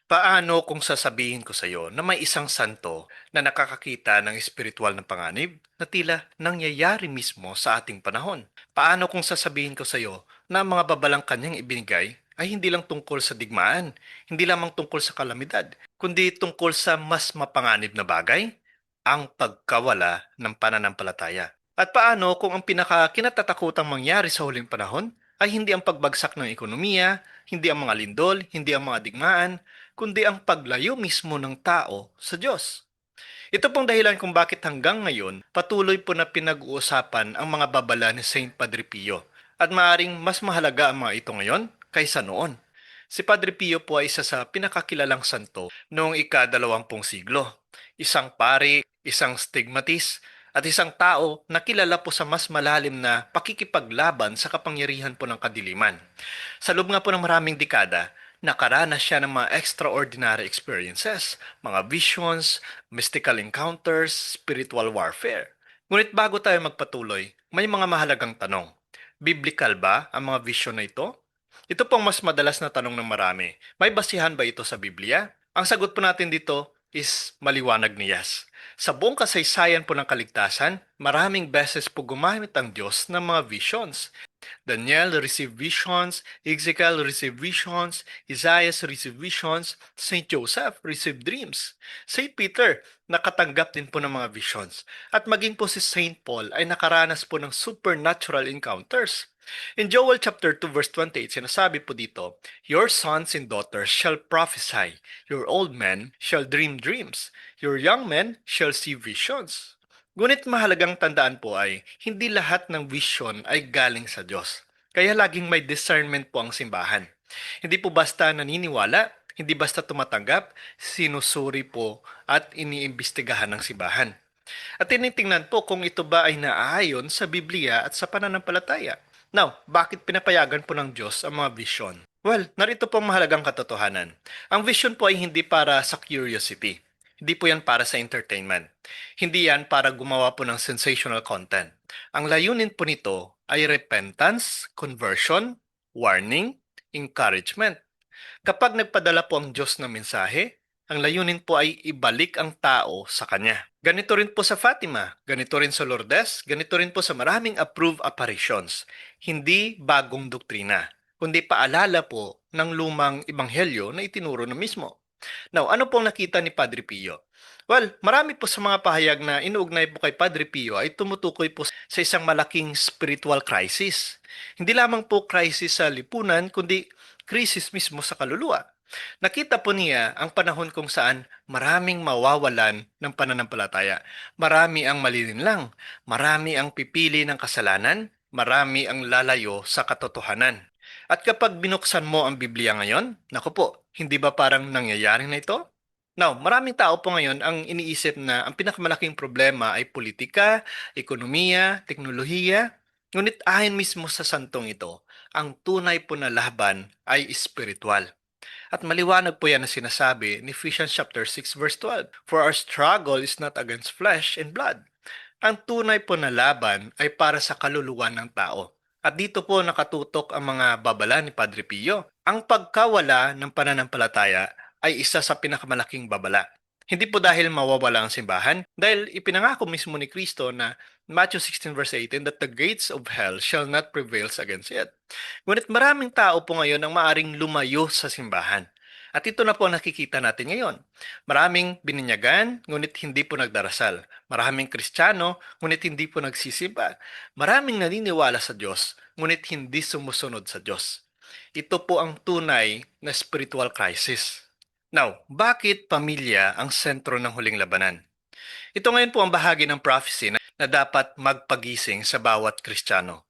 Paano kung sasabihin ko sa iyo na may isang santo na nakakakita ng espiritual na panganib na tila nangyayari mismo sa ating panahon? Paano kung sasabihin ko sa iyo na ang mga babalang kanyang ibinigay ay hindi lang tungkol sa digmaan, hindi lamang tungkol sa kalamidad, kundi tungkol sa mas mapanganib na bagay, ang pagkawala ng pananampalataya? At paano kung ang pinaka-kinatatakutang mangyari sa huling panahon ay hindi ang pagbagsak ng ekonomiya, hindi ang mga lindol, hindi ang mga digmaan, kundi ang paglayo mismo ng tao sa Diyos? Ito pong dahilan kung bakit hanggang ngayon patuloy po na pinag-uusapan ang mga babala ni Saint Padre Pio at maaring mas mahalaga ang mga ito ngayon kaysa noon. Si Padre Pio po ay isa sa pinakakilalang santo noong ika-20 siglo. Isang pari, isang stigmatis, at isang tao na kilala po sa mas malalim na pakikipaglaban sa kapangyarihan po ng kadiliman. Sa loob nga po ng maraming dekada, nakaranas siya ng mga extraordinary experiences, mga visions, mystical encounters, spiritual warfare. Ngunit bago tayo magpatuloy, may mga mahalagang tanong. Biblical ba ang mga vision na ito? Ito pong mas madalas na tanong ng marami. May basihan ba ito sa Biblia? Ang sagot po natin dito is maliwanag ni Yes. Sa buong kasaysayan po ng kaligtasan, maraming beses po gumamit ang Diyos ng mga visions. Daniel received visions, Ezekiel received visions, Isaiah received visions, Saint Joseph received dreams. Saint Peter, nakatanggap din po ng mga visions. At maging po si Saint Paul ay nakaranas po ng supernatural encounters. In Joel chapter 2 verse 28, sinasabi po dito, "Your sons and daughters shall prophesy, your old men shall dream dreams, your young men shall see visions." Ngunit mahalagang tandaan po ay hindi lahat ng vision ay galing sa Diyos. Kaya laging may discernment po ang simbahan. Hindi po basta naniniwala, hindi basta tumatanggap, sinusuri po at iniimbestigahan ng simbahan. At tinitingnan po kung ito ba ay naaayon sa Biblia at sa pananampalataya. Now, bakit pinapayagan po ng Diyos ang mga vision? Well, narito po ang mahalagang katotohanan. Ang vision po ay hindi para sa curiosity. Hindi po yan para sa entertainment. Hindi yan para gumawa po ng sensational content. Ang layunin po nito ay repentance, conversion, warning, encouragement. Kapag nagpadala po ang Diyos ng mensahe, ang layunin po ay ibalik ang tao sa Kanya. Ganito rin po sa Fatima, ganito rin sa Lourdes, ganito rin po sa maraming approved apparitions. Hindi bagong doktrina, kundi paalala po ng lumang ebanghelyo na itinuro na mismo. Now, ano pong nakita ni Padre Pio? Well, marami po sa mga pahayag na inuugnay po kay Padre Pio ay tumutukoy po sa isang malaking spiritual crisis. Hindi lamang po crisis sa lipunan, kundi krisis mismo sa kaluluwa. Nakita po niya ang panahon kung saan maraming mawawalan ng pananampalataya. Marami ang malilinlang, marami ang pipili ng kasalanan, marami ang lalayo sa katotohanan. At kapag binuksan mo ang Biblia ngayon, naku po, hindi ba parang nangyayari na ito? Now, maraming tao po ngayon ang iniisip na ang pinakamalaking problema ay politika, ekonomiya, teknolohiya. Ngunit ayon mismo sa santong ito, ang tunay po na laban ay espiritual. At maliwanag po yan na sinasabi ni Ephesians chapter 6 verse 12. For our struggle is not against flesh and blood. Ang tunay po na laban ay para sa kaluluwa ng tao. At dito po nakatutok ang mga babala ni Padre Pio. Ang pagkawala ng pananampalataya ay isa sa pinakamalaking babala. Hindi po dahil mawawala ang simbahan, dahil ipinangako mismo ni Kristo na Matthew 16 verse 18 that the gates of hell shall not prevail against it. Ngunit maraming tao po ngayon ang maaring lumayo sa simbahan. At ito na po ang nakikita natin ngayon. Maraming bininyagan, ngunit hindi po nagdarasal. Maraming Kristiyano, ngunit hindi po nagsisimba. Maraming naniniwala sa Diyos, ngunit hindi sumusunod sa Diyos. Ito po ang tunay na spiritual crisis. Now, bakit pamilya ang sentro ng huling labanan? Ito ngayon po ang bahagi ng prophecy na dapat magpagising sa bawat Kristiyano.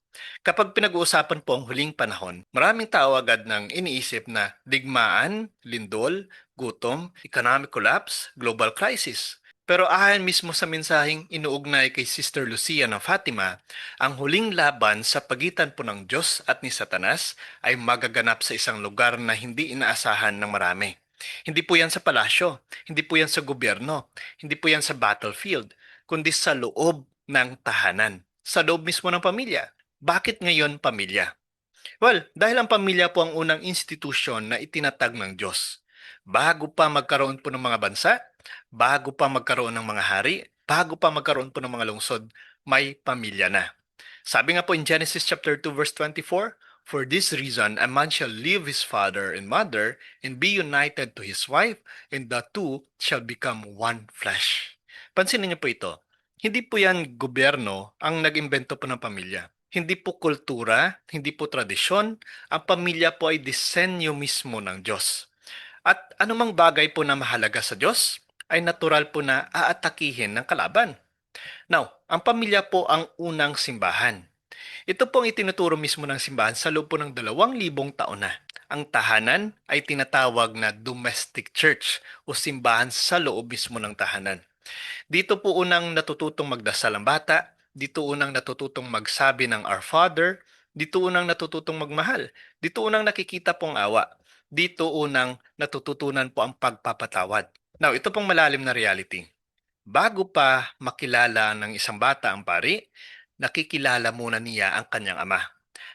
Kapag pinag-uusapan po ang huling panahon, maraming tao agad nang iniisip na digmaan, lindol, gutom, economic collapse, global crisis. Pero ayon mismo sa mensaheng inuugnay kay Sister Lucia ng Fatima, ang huling laban sa pagitan po ng Diyos at ni Satanas ay magaganap sa isang lugar na hindi inaasahan ng marami. Hindi po yan sa palasyo, hindi po yan sa gobyerno, hindi po yan sa battlefield, kundi sa loob ng tahanan, sa loob mismo ng pamilya. Bakit ngayon pamilya? Well, dahil ang pamilya po ang unang institusyon na itinatag ng Diyos. Bago pa magkaroon po ng mga bansa, bago pa magkaroon ng mga hari, bago pa magkaroon po ng mga lungsod, may pamilya na. Sabi nga po in Genesis chapter 2 verse 24, "For this reason a man shall leave his father and mother and be united to his wife, and the two shall become one flesh." Pansinin niyo po ito. Hindi po yan gobyerno ang nag-imbento po ng pamilya. Hindi po kultura, hindi po tradisyon. Ang pamilya po ay disenyo mismo ng Diyos. At anumang bagay po na mahalaga sa Diyos ay natural po na aatakihin ng kalaban. Now, ang pamilya po ang unang simbahan. Ito po ang itinuturo mismo ng simbahan sa loob po ng 2,000 taon na. Ang tahanan ay tinatawag na domestic church o simbahan sa loob mismo ng tahanan. Dito po unang natututong magdasal ang bata, dito unang natututong magsabi ng Our Father, dito unang natututong magmahal, dito unang nakikita po ang awa, dito unang natututunan po ang pagpapatawad. Now, ito pong malalim na reality. Bago pa makilala ng isang bata ang pari, nakikilala muna niya ang kanyang ama.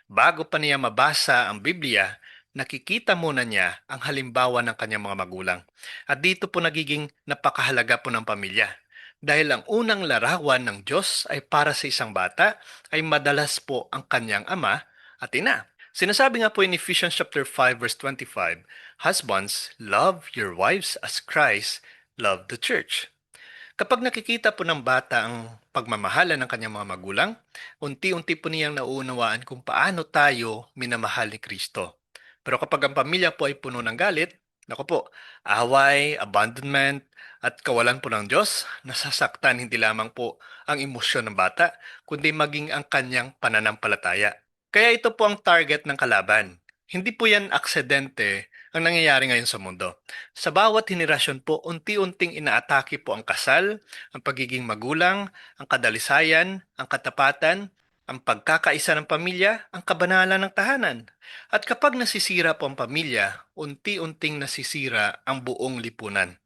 Bago pa niya mabasa ang Biblia, nakikita muna niya ang halimbawa ng kanyang mga magulang. At dito po nagiging napakahalaga po ng pamilya. Dahil ang unang larawan ng Diyos ay para sa isang bata ay madalas po ang kanyang ama at ina. Sinasabi nga po in Ephesians chapter 5 verse 25, "Husbands, love your wives as Christ loved the church." Kapag nakikita po ng bata ang pagmamahala ng kanyang mga magulang, unti-unti po niyang nauunawaan kung paano tayo minamahal ni Kristo. Pero kapag ang pamilya po ay puno ng galit, naku po, away, abandonment, at kawalan po ng Diyos, nasasaktan hindi lamang po ang emosyon ng bata, kundi maging ang kanyang pananampalataya. Kaya ito po ang target ng kalaban. Hindi po yan aksidente ang nangyayari ngayon sa mundo. Sa bawat henerasyon po, unti-unting inaatake po ang kasal, ang pagiging magulang, ang kadalisayan, ang katapatan, ang pagkakaisa ng pamilya, ang kabanalan ng tahanan. At kapag nasisira po ang pamilya, unti-unting nasisira ang buong lipunan.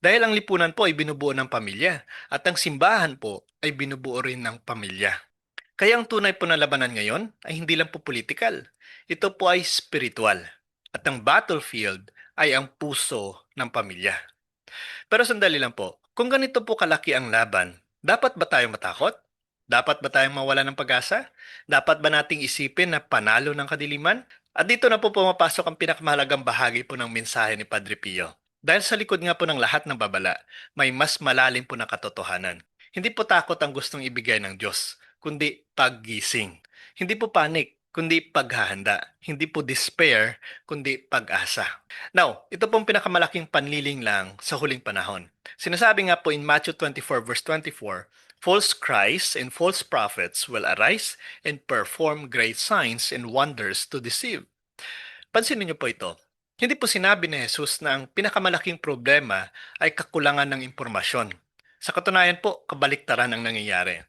Dahil ang lipunan po ay binubuo ng pamilya at ang simbahan po ay binubuo rin ng pamilya. Kaya ang tunay po na labanan ngayon ay hindi lang po politikal. Ito po ay spiritual. At ang battlefield ay ang puso ng pamilya. Pero sandali lang po, kung ganito po kalaki ang laban, dapat ba tayong matakot? Dapat ba tayong mawala ng pag-asa? Dapat ba nating isipin na panalo ng kadiliman? At dito na po pumapasok ang pinakamahalagang bahagi po ng mensahe ni Padre Pio. Dahil sa likod nga po ng lahat ng babala, may mas malalim po na katotohanan. Hindi po takot ang gustong ibigay ng Diyos, kundi paggising. Hindi po panic, kundi paghahanda. Hindi po despair, kundi pag-asa. Now, ito pong pinakamalaking panliling lang sa huling panahon. Sinasabi nga po in Matthew 24 verse 24, "False Christs and false prophets will arise and perform great signs and wonders to deceive." Pansinin niyo po ito. Hindi po sinabi ni Jesus na ang pinakamalaking problema ay kakulangan ng impormasyon. Sa katunayan po, kabaliktaran ang nangyayari.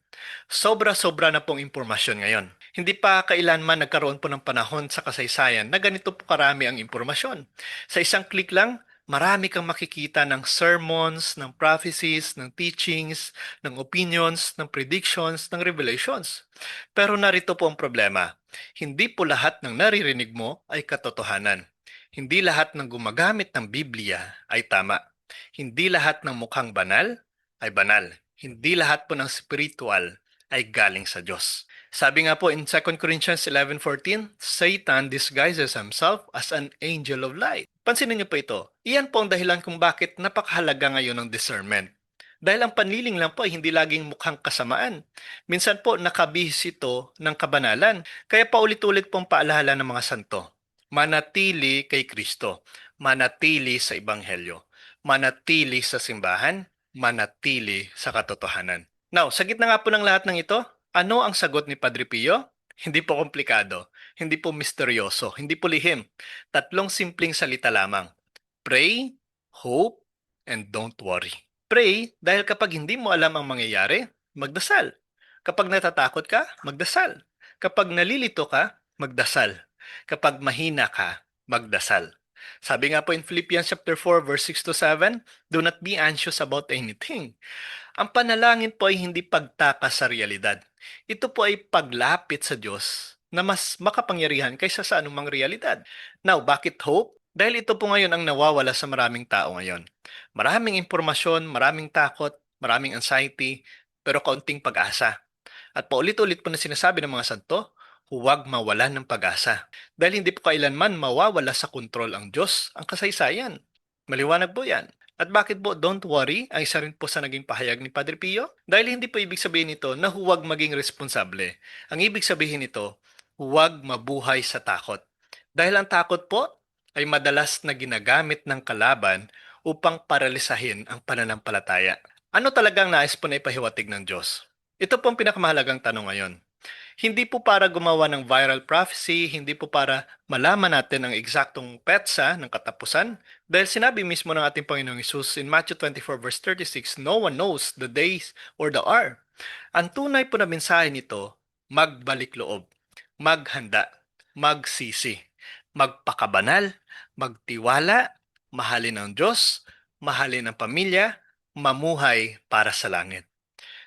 Sobra-sobra na pong impormasyon ngayon. Hindi pa kailanman nagkaroon po ng panahon sa kasaysayan na ganito po karami ang impormasyon. Sa isang click lang, marami kang makikita ng sermons, ng prophecies, ng teachings, ng opinions, ng predictions, ng revelations. Pero narito po ang problema. Hindi po lahat ng naririnig mo ay katotohanan. Hindi lahat ng gumagamit ng Biblia ay tama. Hindi lahat ng mukhang banal ay banal. Hindi lahat po ng spiritual ay galing sa Diyos. Sabi nga po in 2 Corinthians 11:14, "Satan disguises himself as an angel of light." Pansinin niyo po ito. Iyan po ang dahilan kung bakit napakahalaga ngayon ng discernment. Dahil ang panliling lang po ay hindi laging mukhang kasamaan. Minsan po nakabihis ito ng kabanalan. Kaya paulit-ulit pong paalala ng mga santo. Manatili kay Kristo. Manatili sa Ebanghelyo. Manatili sa simbahan. Manatili sa katotohanan. Now, sa gitna nga po ng lahat ng ito, ano ang sagot ni Padre Pio? Hindi po komplikado, hindi po misteryoso, hindi po lihim. Tatlong simpleng salita lamang. Pray, hope, and don't worry. Pray dahil kapag hindi mo alam ang mangyayari, magdasal. Kapag natatakot ka, magdasal. Kapag nalilito ka, magdasal. Kapag mahina ka, magdasal. Sabi nga po in Philippians chapter 4 verse 6 to 7, "Do not be anxious about anything." Ang panalangin po ay hindi pagtakas sa realidad. Ito po ay paglapit sa Diyos na mas makapangyarihan kaysa sa anumang realidad. Now, bakit hope? Dahil ito po ngayon ang nawawala sa maraming tao ngayon. Maraming impormasyon, maraming takot, maraming anxiety, pero kaunting pag-asa. At paulit-ulit po na sinasabi ng mga santo, huwag mawalan ng pag-asa. Dahil hindi po kailanman mawawala sa kontrol ang Diyos, ang kasaysayan. Maliwanag po yan. At bakit po don't worry ay isa rin po sa naging pahayag ni Padre Pio? Dahil hindi po ibig sabihin nito na huwag maging responsable. Ang ibig sabihin nito, huwag mabuhay sa takot. Dahil ang takot po ay madalas na ginagamit ng kalaban upang paralisahin ang pananampalataya. Ano talagang nais po na ipahiwatig ng Diyos? Ito po ang pinakamahalagang tanong ngayon. Hindi po para gumawa ng viral prophecy, hindi po para malaman natin ang eksaktong petsa ng katapusan. Dahil sinabi mismo ng ating Panginoong Hesus in Matthew 24 verse 36, no one knows the days or the hour. Ang tunay po na mensahe nito, magbalik loob, maghanda, magsisi, magpakabanal, magtiwala, mahalin ang Diyos, mahalin ang pamilya, mamuhay para sa langit.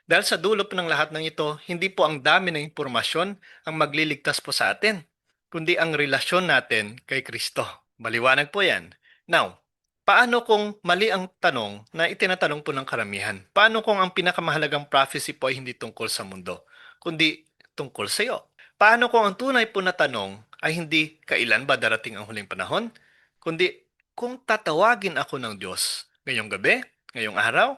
Dahil sa dulo po ng lahat ng ito, hindi po ang dami ng impormasyon ang magliligtas po sa atin, kundi ang relasyon natin kay Kristo. Maliwanag po yan. Now, paano kung mali ang tanong na itinatanong po ng karamihan? Paano kung ang pinakamahalagang prophecy po ay hindi tungkol sa mundo, kundi tungkol sa iyo? Paano kung ang tunay po na tanong ay hindi kailan ba darating ang huling panahon, kundi kung tatawagin ako ng Diyos ngayong gabi, ngayong araw,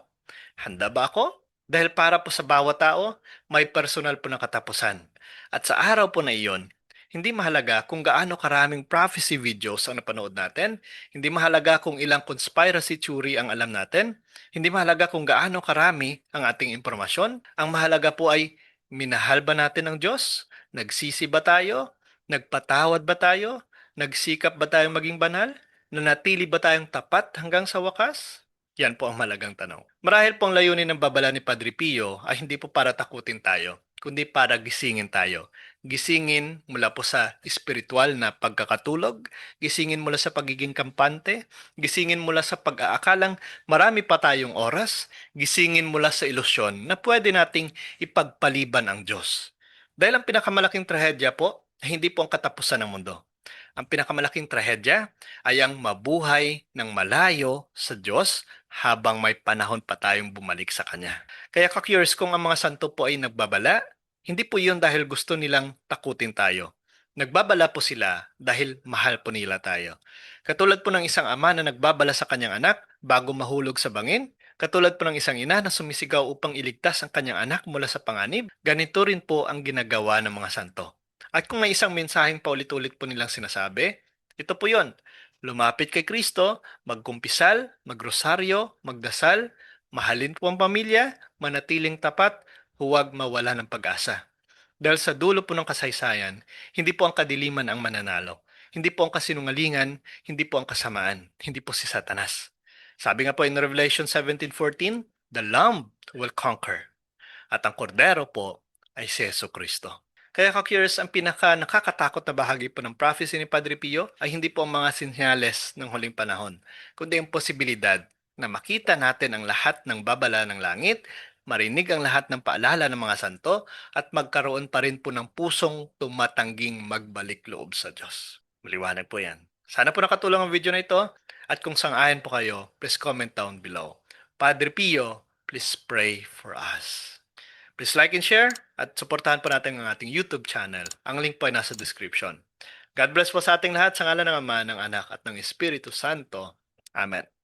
handa ba ako? Dahil para po sa bawat tao, may personal po na katapusan. At sa araw po na iyon, hindi mahalaga kung gaano karaming prophecy videos ang napanood natin, hindi mahalaga kung ilang conspiracy theory ang alam natin, hindi mahalaga kung gaano karami ang ating impormasyon. Ang mahalaga po ay minahal ba natin ang Diyos? Nagsisi ba tayo? Nagpatawad ba tayo? Nagsikap ba tayong maging banal? Nanatili ba tayong tapat hanggang sa wakas? Yan po ang malagang tanong. Marahil po ang layunin ng babala ni Padre Pio ay hindi po para takutin tayo, kundi para gisingin tayo. Gisingin mula po sa espiritual na pagkakatulog, gisingin mula sa pagiging kampante, gisingin mula sa pag-aakalang marami pa tayong oras, gisingin mula sa ilusyon na pwede nating ipagpaliban ang Diyos. Dahil ang pinakamalaking trahedya po ay hindi po ang katapusan ng mundo. Ang pinakamalaking trahedya ay ang mabuhay ng malayo sa Diyos habang may panahon pa tayong bumalik sa Kanya. Kaya ka-curious kung ang mga santo po ay nagbabala, hindi po yun dahil gusto nilang takutin tayo. Nagbabala po sila dahil mahal po nila tayo. Katulad po ng isang ama na nagbabala sa kanyang anak bago mahulog sa bangin, katulad po ng isang ina na sumisigaw upang iligtas ang kanyang anak mula sa panganib, ganito rin po ang ginagawa ng mga santo. At kung may isang mensaheng paulit-ulit po nilang sinasabi, ito po yon. Lumapit kay Kristo, magkumpisal, magrosaryo, magdasal, mahalin po ang pamilya, manatiling tapat, huwag mawala ng pag-asa. Dahil sa dulo po ng kasaysayan, hindi po ang kadiliman ang mananalo. Hindi po ang kasinungalingan, hindi po ang kasamaan, hindi po si Satanas. Sabi nga po in Revelation 17:14, the Lamb will conquer. At ang kordero po ay si Yesu Kristo. Kaya ka-curious, ang pinaka nakakatakot na bahagi po ng prophecy ni Padre Pio ay hindi po ang mga sinyales ng huling panahon, kundi ang posibilidad na makita natin ang lahat ng babala ng langit, marinig ang lahat ng paalala ng mga santo, at magkaroon pa rin po ng pusong tumatangging magbalik loob sa Diyos. Maliwanag po yan. Sana po nakatulong ang video na ito, at kung sang-ayon po kayo, please comment down below. Padre Pio, please pray for us. Please like and share at suportahan po natin ang ating YouTube channel. Ang link po ay nasa description. God bless po sa ating lahat sa ngalan ng Ama, ng Anak at ng Espiritu Santo. Amen.